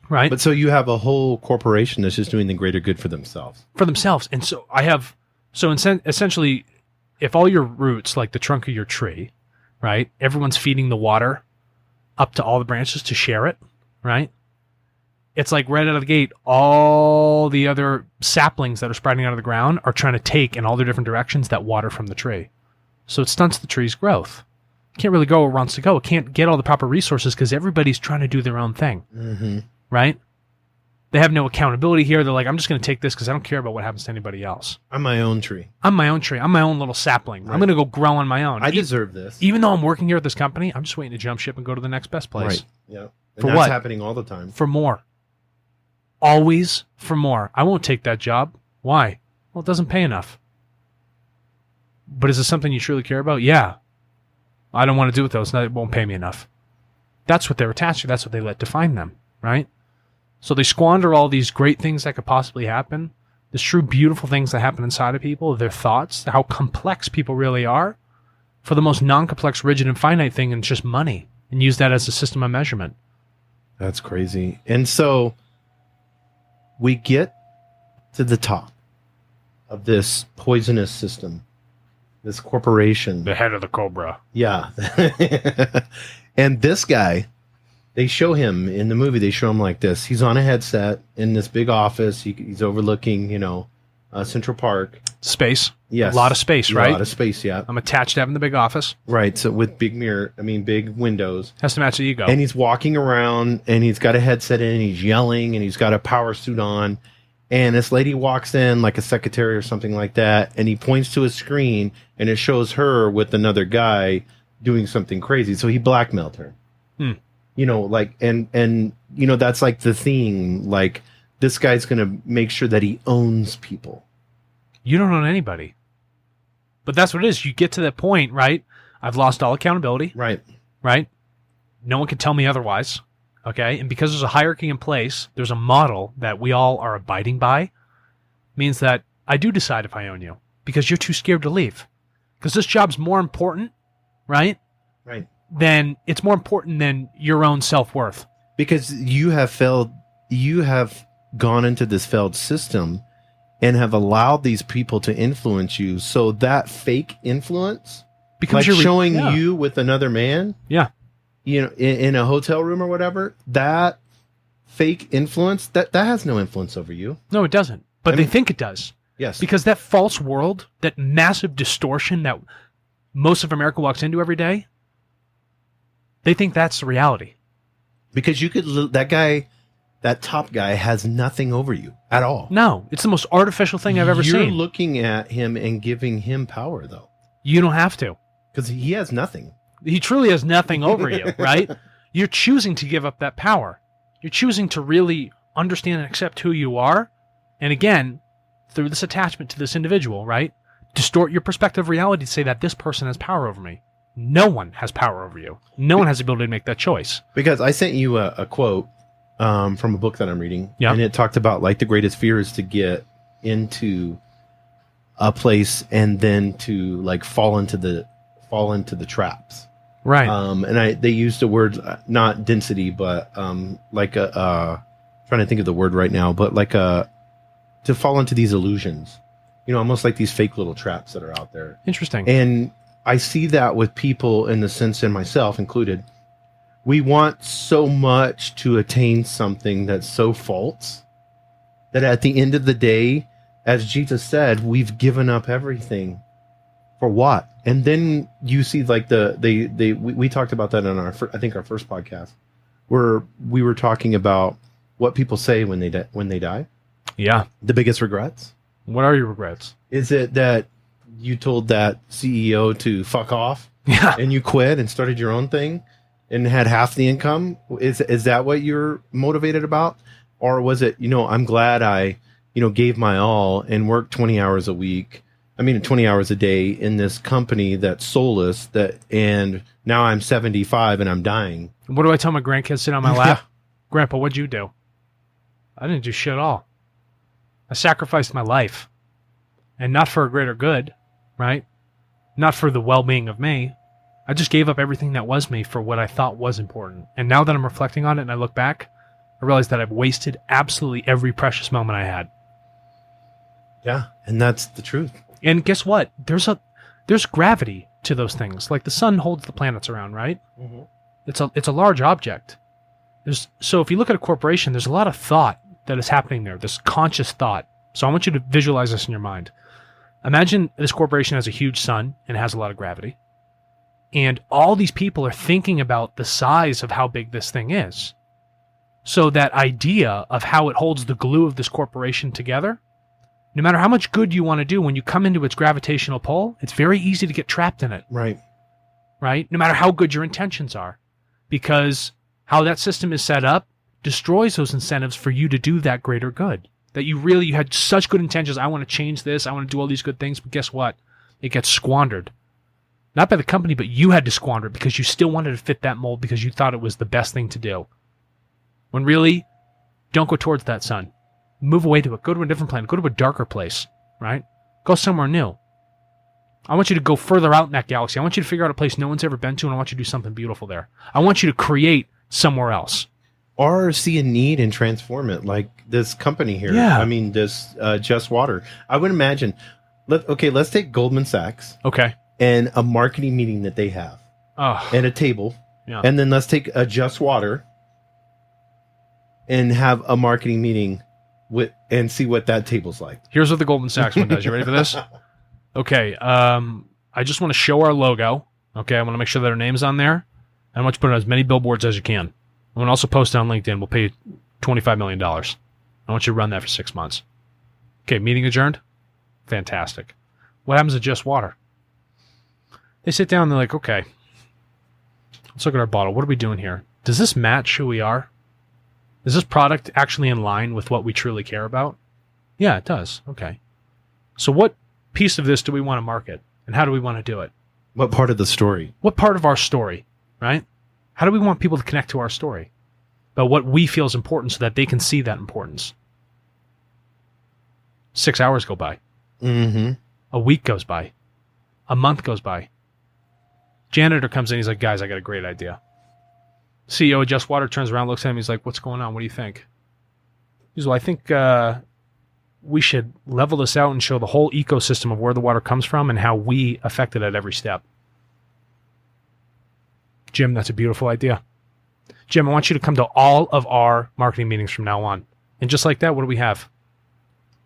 B: Right?
C: But so you have a whole corporation that's just doing the greater good for themselves.
B: For themselves. And so essentially, if all your roots, like the trunk of your tree, right, everyone's feeding the water up to all the branches to share it, right? It's like right out of the gate, all the other saplings that are sprouting out of the ground are trying to take in all their different directions that water from the tree. So it stunts the tree's growth. It can't really go where it wants to go. It can't get all the proper resources because everybody's trying to do their own thing, right? They have no accountability here. They're like, I'm just going to take this because I don't care about what happens to anybody else.
C: I'm my own tree.
B: I'm my own tree. I'm my own little sapling. Right. I'm going to go grow on my own.
C: I deserve this.
B: Even though I'm working here at this company, I'm just waiting to jump ship and go to the next best place.
C: Right. Yeah. And
B: for
C: that's
B: what?
C: Happening all the time.
B: For more. Always for more. I won't take that job. Why? Well, it doesn't pay enough. But is it something you truly care about? Yeah. I don't want to do with those. It won't pay me enough. That's what they're attached to. That's what they let define them, right? So they squander all these great things that could possibly happen, these true beautiful things that happen inside of people, their thoughts, how complex people really are, for the most non-complex, rigid, and finite thing, and it's just money, and use that as a system of measurement.
C: That's crazy. And so we get to the top of this poisonous system, this corporation.
B: The head of the cobra.
C: Yeah. And this guy, they show him in the movie, they show him like this. He's on a headset in this big office. He's overlooking, Central Park.
B: Space.
C: Yes.
B: A lot of space, right?
C: A lot of space, yeah.
B: I'm attached to having the big office.
C: Right. So with big windows.
B: Has to match the ego.
C: And he's walking around and he's got a headset in, he's yelling and he's got a power suit on. And this lady walks in like a secretary or something like that. And he points to a screen and it shows her with another guy doing something crazy. So he blackmailed her. And that's like the theme. Like, this guy's going to make sure that he owns people.
B: You don't own anybody. But that's what it is. You get to that point, right? I've lost all accountability.
C: Right.
B: Right? No one can tell me otherwise. Okay? And because there's a hierarchy in place, there's a model that we all are abiding by, means that I do decide if I own you because you're too scared to leave. Because this job's more important, right?
C: Right.
B: It's more important than your own self-worth.
C: Because you have gone into this failed system and have allowed these people to influence you. So that fake influence becomes like showing you with another man.
B: Yeah.
C: In a hotel room or whatever, that fake influence, that has no influence over you.
B: No, it doesn't. But they think it does.
C: Yes.
B: Because that false world, that massive distortion that most of America walks into every day, they think that's the reality.
C: Because that top guy has nothing over you at all.
B: No, it's the most artificial thing I've ever seen.
C: You're looking at him and giving him power, though.
B: You don't have to.
C: Because he has nothing.
B: He truly has nothing over you, right? You're choosing to give up that power. You're choosing to really understand and accept who you are. And again, through this attachment to this individual, right? Distort your perspective of reality to say that this person has power over me. No one has power over you. No one has the ability to make that choice.
C: Because I sent you a quote from a book that I'm reading.
B: Yep.
C: And it talked about like the greatest fear is to get into a place and then to like fall into the traps.
B: Right.
C: And they used the word, not density, but like trying to think of the word right now, but like to fall into these illusions, almost like these fake little traps that are out there.
B: Interesting.
C: And I see that with people in the sense, and myself included, we want so much to attain something that's so false that at the end of the day, as Jesus said, we've given up everything. For what? And then you see like we talked about that on our first podcast, where we were talking about what people say when they die.
B: Yeah.
C: The biggest regrets.
B: What are your regrets?
C: Is it that you told that CEO to fuck off?
B: Yeah.
C: And you quit and started your own thing and had half the income? Is that what you're motivated about? Or was it, I'm glad I, gave my all and worked 20 hours a week. 20 hours a day in this company that's soulless, and now I'm 75 and I'm dying.
B: What do I tell my grandkids sitting on my lap? Grandpa, what'd you do? I didn't do shit at all. I sacrificed my life. And not for a greater good, right? Not for the well-being of me. I just gave up everything that was me for what I thought was important. And now that I'm reflecting on it and I look back, I realize that I've wasted absolutely every precious moment I had.
C: Yeah, and that's the truth.
B: And guess what? There's gravity to those things. Like the sun holds the planets around, right? Mm-hmm. It's a large object. So if you look at a corporation, there's a lot of thought that is happening there. This conscious thought. So I want you to visualize this in your mind. Imagine this corporation has a huge sun and it has a lot of gravity. And all these people are thinking about the size of how big this thing is. So that idea of how it holds the glue of this corporation together, no matter how much good you want to do, when you come into its gravitational pull, it's very easy to get trapped in it.
C: Right.
B: Right? No matter how good your intentions are. Because how that system is set up destroys those incentives for you to do that greater good. That you had such good intentions. I want to change this. I want to do all these good things. But guess what? It gets squandered. Not by the company, but you had to squander it because you still wanted to fit that mold because you thought it was the best thing to do. When really, Don't go towards that sun. Move away to it. Go to a different planet. Go to a darker place, right? Go somewhere new. I want you to go further out in that galaxy. I want you to figure out a place no one's ever been to, and I want you to do something beautiful there. I want you to create somewhere else.
C: Or see a need and transform it, like this company here.
B: Yeah.
C: I mean, this Just Water. I would imagine. Let's take Goldman Sachs.
B: Okay.
C: And a marketing meeting that they have.
B: Oh.
C: And a table.
B: Yeah.
C: And then let's take a Just Water and have a marketing meeting and see what that table's like.
B: Here's what the Goldman Sachs one does. You ready for this? Okay. I just want to show our logo. Okay. I want to make sure that our name's on there. I want you to put on as many billboards as you can. I want to also post it on LinkedIn. We'll pay you $25 million. I want you to run that for 6 months. Okay. Meeting adjourned. Fantastic. What happens to Just Water? They sit down and they're like, okay, let's look at our bottle. What are we doing here? Does this match who we are? Is this product actually in line with what we truly care about? Yeah, it does. Okay. So what piece of this do we want to market? And how do we want to do it?
C: What part of the story?
B: What part of our story, right? How do we want people to connect to our story? About what we feel is important so that they can see that importance. 6 hours go by.
C: Mm-hmm.
B: A week goes by. A month goes by. Janitor comes in. He's like, guys, I got a great idea. CEO of Just Water turns around, looks at him. He's like, what's going on? What do you think? He's, well, I think we should level this out and show the whole ecosystem of where the water comes from and how we affect it at every step. Jim, that's a beautiful idea. Jim, I want you to come to all of our marketing meetings from now on. And just like that, what do we have?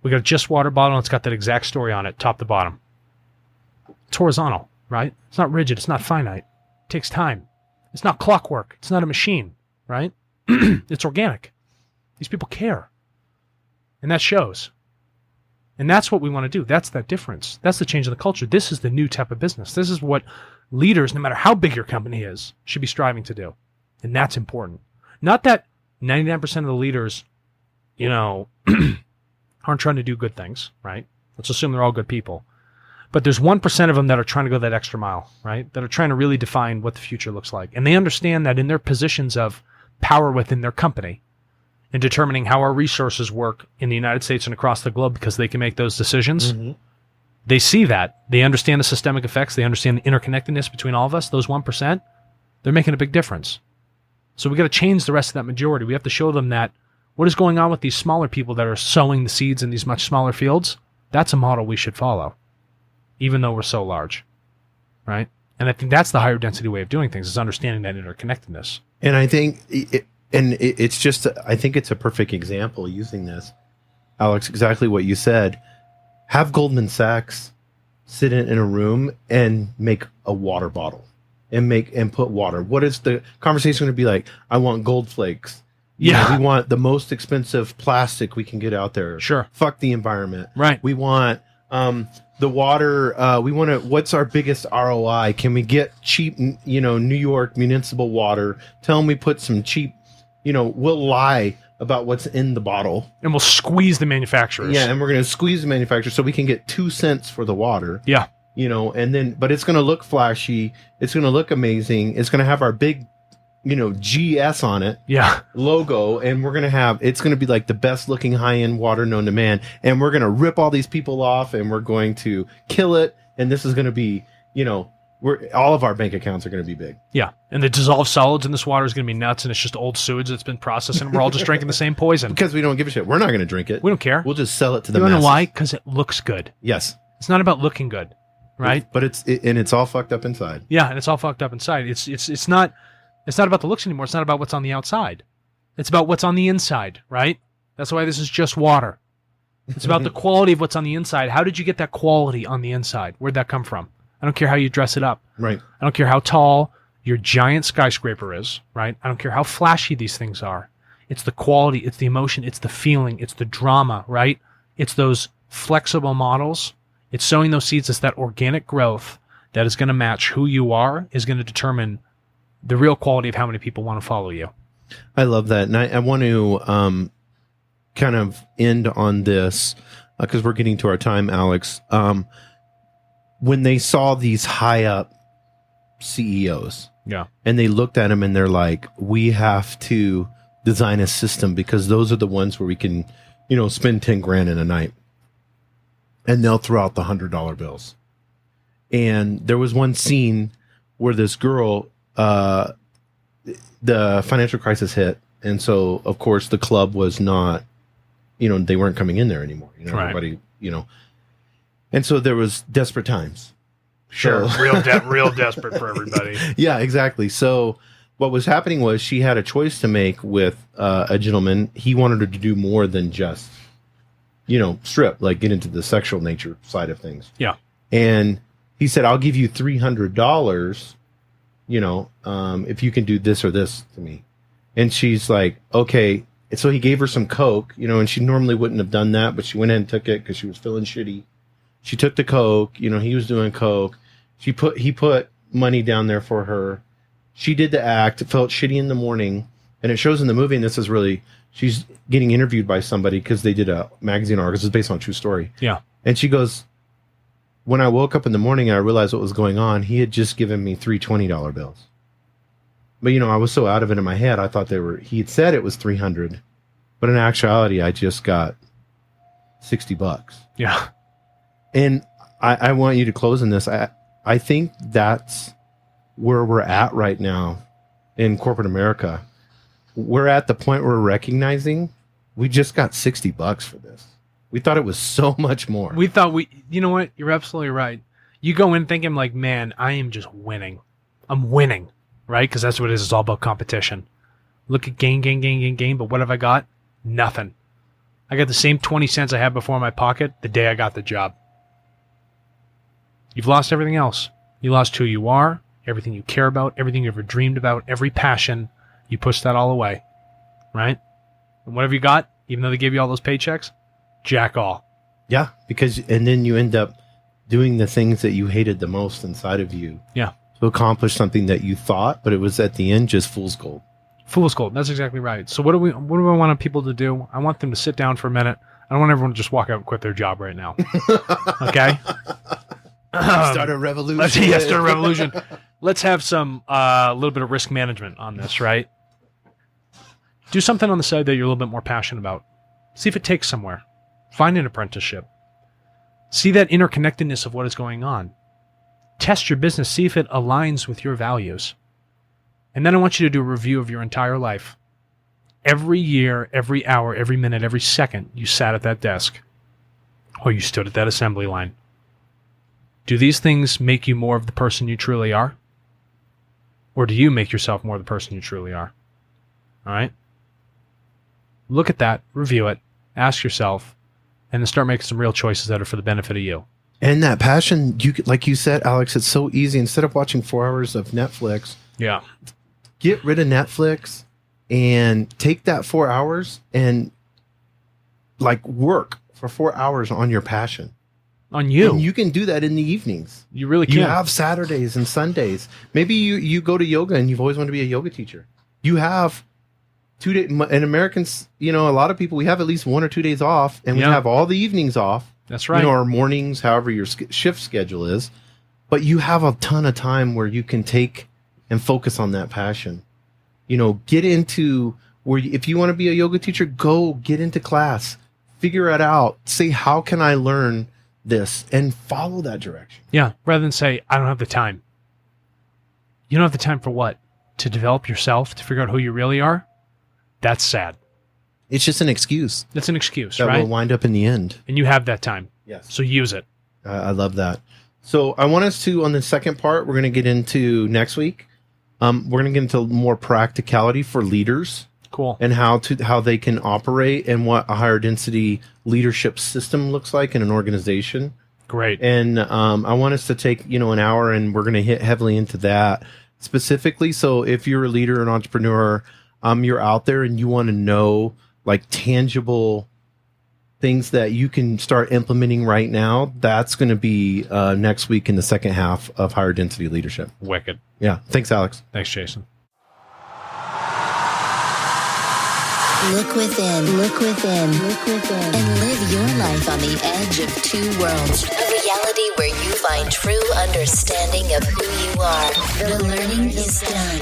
B: We got a Just Water bottle, and it's got that exact story on it, top to bottom. It's horizontal, right? It's not rigid. It's not finite. It takes time. It's not clockwork. It's not a machine, right? It's organic. These people care. And that shows. And that's what we want to do. That's that difference. That's the change in the culture. This is the new type of business. This is what leaders, no matter how big your company is, should be striving to do. And that's important. Not that 99% of the leaders, aren't trying to do good things, right? Let's assume they're all good people. But there's 1% of them that are trying to go that extra mile, right? That are trying to really define what the future looks like. And they understand that in their positions of power within their company, in determining how our resources work in the United States and across the globe, because they can make those decisions. Mm-hmm. They see that. They understand the systemic effects. They understand the interconnectedness between all of us. Those 1%, they're making a big difference. So we got to change the rest of that majority. We have to show them that what is going on with these smaller people that are sowing the seeds in these much smaller fields, that's a model we should follow, even though we're so large, right? And I think that's the higher density way of doing things, is understanding that interconnectedness.
C: And I think it's just, I think it's a perfect example using this, Alex, exactly what you said. Have Goldman Sachs sit in a room and make a water bottle and put water. What is the conversation going to be like? I want gold flakes.
B: Yeah.
C: We want the most expensive plastic we can get out there.
B: Sure.
C: Fuck the environment.
B: Right.
C: We want the water. We want to. What's our biggest ROI? Can we get cheap, New York municipal water? Tell them we put some cheap, we'll lie about what's in the bottle.
B: And we'll squeeze the manufacturers.
C: Yeah, and we're going to squeeze the manufacturer so we can get 2 cents for the water.
B: Yeah.
C: And then, but it's going to look flashy. It's going to look amazing. It's going to have our big, GS on it.
B: Yeah.
C: Logo. And it's going to be like the best looking high end water known to man. And we're going to rip all these people off and we're going to kill it. And this is going to be, all of our bank accounts are going to be big.
B: Yeah. And the dissolved solids in this water is going to be nuts. And it's just old sewage that's been processed. And we're all just drinking the same poison.
C: Because we don't give a shit. We're not going to drink it.
B: We don't care.
C: We'll just sell it to the
B: masses. You know why?
C: masses.
B: Because it looks good.
C: Yes.
B: It's not about looking good. Right?
C: But it's all fucked up inside.
B: Yeah, and it's all fucked up inside. It's not about the looks anymore. It's not about what's on the outside. It's about what's on the inside, right? That's why this is just water. It's about the quality of what's on the inside. How did you get that quality on the inside? Where'd that come from? I don't care how you dress it up.
C: Right.
B: I don't care how tall your giant skyscraper is, right? I don't care how flashy these things are. It's the quality, it's the emotion, it's the feeling, it's the drama, right? It's those flexible models. It's sowing those seeds. It's that organic growth that is going to match who you are, is going to determine the real quality of how many people want to follow you.
C: I love that. And I want to kind of end on this because we're getting to our time, Alex. When they saw these high up CEOs,
B: yeah,
C: and they looked at them and they're like, this design a system, because those are the ones where we can, you know, spend 10 grand in a night, and they'll throw out the $100 bills. And there was one scene where this girl, the financial crisis hit. And so, of course, the club was not, you know, they weren't coming in there anymore. You know,
B: right.
C: Everybody, you know. And so there was desperate times.
B: Sure.
C: So,
B: real desperate for everybody.
C: Yeah, exactly. So what was happening was she had a choice to make with a gentleman. He wanted her to do more than just, you know, strip, like get into the sexual nature side of things.
B: Yeah.
C: And he said, I'll give you $300, you know, if you can do this or this to me. And she's like, okay. And so he gave her some Coke, you know, and she normally wouldn't have done that, but she went in and took it because she was feeling shitty. She took the Coke, you know, he was doing Coke. He put money down there for her. She did the act, felt shitty in the morning. And it shows in the movie, and this is really, she's getting interviewed by somebody because they did a magazine article. It's based on a true story.
B: Yeah.
C: And she goes, when I woke up in the morning and I realized what was going on, he had just given me three $20 bills. But, you know, I was so out of it in my head, I thought he had said it was 300, but in actuality, I just got $60.
B: Yeah.
C: And I want you to close on this. I think that's where we're at right now in corporate America. We're at the point where we're recognizing we just got $60 for this. We thought it was so much more.
B: We thought you know what? You're absolutely right. You go in thinking like, man, I am just winning. I'm winning. Right? Because that's what it is. It's all about competition. Look at gain. But what have I got? Nothing. I got the same 20 cents I had before in my pocket the day I got the job. You've lost everything else. You lost who you are, everything you care about, everything you ever dreamed about, every passion. You pushed that all away. Right? And whatever you got, even though they gave you all those paychecks, jack all.
C: Yeah, and then you end up doing the things that you hated the most inside of you.
B: Yeah.
C: To accomplish something that you thought, but it was at the end just fool's gold.
B: Fool's gold. That's exactly right. So what do I want people to do? I want them to sit down for a minute. I don't want everyone to just walk out and quit their job right now. Okay?
C: Start a revolution.
B: Start a revolution. Let's have some a little bit of risk management on this, right? Do something on the side that you're a little bit more passionate about. See if it takes somewhere. Find an apprenticeship. See that interconnectedness of what is going on. Test your business, see if it aligns with your values. And then I want you to do a review of your entire life. Every year, every hour, every minute, every second you sat at that desk or you stood at that assembly line. Do these things make you more of the person you truly are? Or do you make yourself more the person you truly are? All right? Look at that, review it, ask yourself, and then start making some real choices that are for the benefit of you.
C: And that passion, like you said, Alex, it's so easy. Instead of watching 4 hours of Netflix,
B: yeah,
C: get rid of Netflix and take that 4 hours and like work for 4 hours on your passion.
B: On you.
C: And you can do that in the evenings.
B: You really can.
C: You have Saturdays and Sundays. Maybe you go to yoga and you've always wanted to be a yoga teacher. You have 2 days. And Americans, you know, a lot of people, we have at least 1 or 2 days off, and we have all the evenings off.
B: That's right.
C: You know, or mornings, however your shift schedule is. But you have a ton of time where you can take and focus on that passion. You know, get into where if you want to be a yoga teacher, go get into class. Figure it out. Say, how can I learn this? And follow that direction.
B: Yeah, rather than say, I don't have the time. You don't have the time for what? To develop yourself, to figure out who you really are? That's sad.
C: It's just an excuse.
B: It's an excuse,
C: that
B: right?
C: will wind up in the end.
B: And you have that time.
C: Yes.
B: So use it.
C: I love that. So I want us to, on the second part, we're going to get into next week. We're going to get into more practicality for leaders.
B: Cool.
C: And how they can operate and what a higher density leadership system looks like in an organization.
B: Great.
C: And I want us to take, an hour, and we're going to hit heavily into that specifically. So if you're a leader, an entrepreneur, you're out there and you want to know like tangible things that you can start implementing right now, that's going to be next week in the second half of higher density leadership.
B: Wicked.
C: Yeah. Thanks, Alex.
B: Thanks, Jason.
A: Look within, and live your life on the edge of 2 worlds. A reality where you find true understanding of who you are. The learning is done.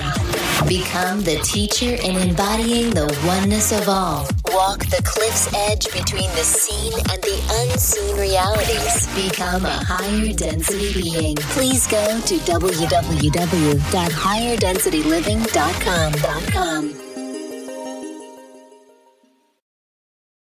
A: Become the teacher in embodying the oneness of all. Walk the cliff's edge between the seen and the unseen realities. Become a higher density being. Please go to www.higherdensityliving.com.